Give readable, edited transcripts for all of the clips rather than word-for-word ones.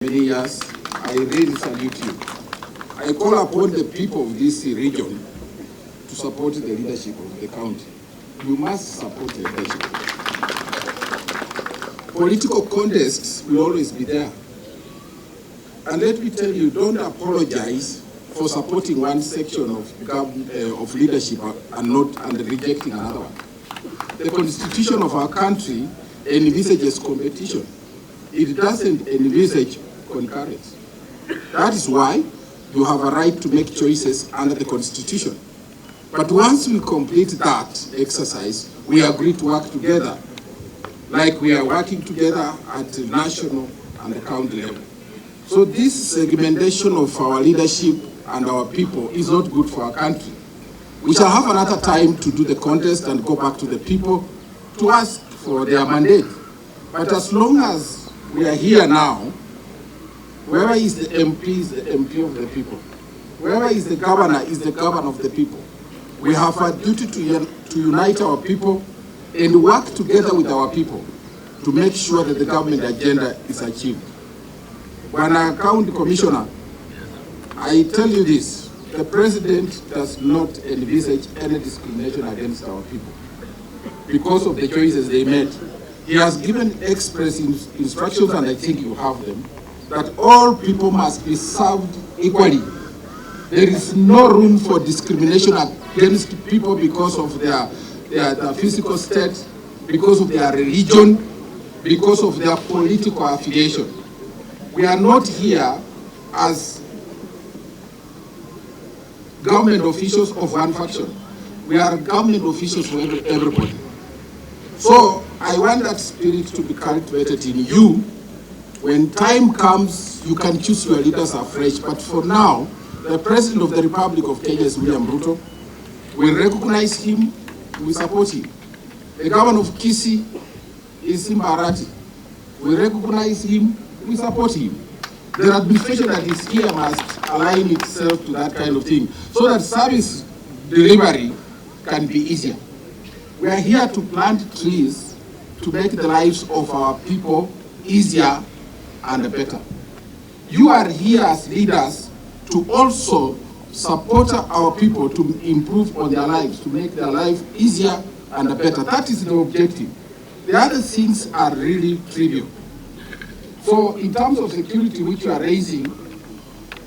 Many years, I really salute you. I call upon the people of this region to support the leadership of the county. You must support the leadership. Political contests will always be there. And let me tell you, don't apologize for supporting one section of leadership and rejecting another one. The constitution of our country envisages competition. It doesn't envisage concurrence. That is why you have a right to make choices under the Constitution. But once we complete that exercise, we agree to work together, like we are working together at the national and the county level. So this segmentation of our leadership and our people is not good for our country. We shall have another time to do the contest and go back to the people to ask for their mandate. But as long as we are here now, whoever is the MP is the MP of the people. Whoever is the governor of the people. We have a duty to unite our people and work together with our people to make sure that the government agenda is achieved. When a county commissioner, I tell you this, the president does not envisage any discrimination against our people because of the choices they made. He has given express instructions, and I think you have them, that all people must be served equally. There is no room for discrimination against people because of their physical state, because of their religion, because of their political affiliation. We are not here as government officials of one faction. We are government officials for everybody. So I want that spirit to be cultivated in you. When time comes, you can choose your leaders afresh. But for now, the President of the Republic of Kenya is William Ruto. We recognize him, we support him. The Governor of Kisii is Simbarati. We recognize him, we support him. The administration that is here must align itself to that kind of thing so that service delivery can be easier. We are here to plant trees to make the lives of our people easier and better. You are here as leaders to also support our people to improve on their lives, to make their life easier and better. That is the objective. The other things are really trivial. So in terms of security which you are raising,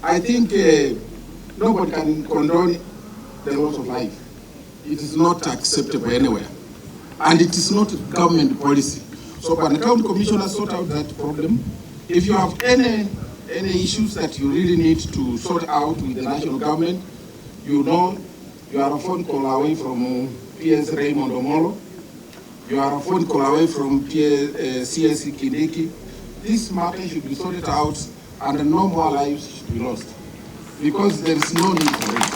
I think nobody can condone the loss of life. It is not acceptable anywhere. And it is not government policy. So when the county commissioner sort out that problem, if you have any issues that you really need to sort out with the national government, you know you are a phone call away from PS Raymond Omolo, you are a phone call away from CS Kindiki. This matter should be sorted out and no more lives should be lost because there is no need for it.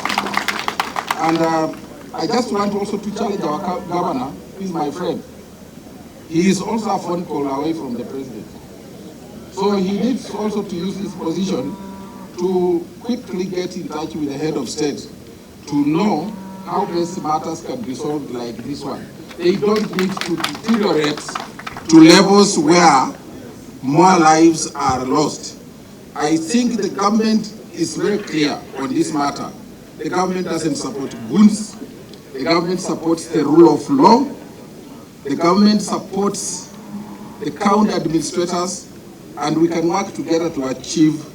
And I just want also to challenge our governor, who is my friend. He is also a phone call away from the president. So he needs also to use his position to quickly get in touch with the head of state to know how best matters can be solved like this one. They don't need to deteriorate to levels where more lives are lost. I think the government is very clear on this matter. The government doesn't support goons. The government supports the rule of law. The government supports the county administrators, and we can work together to achieve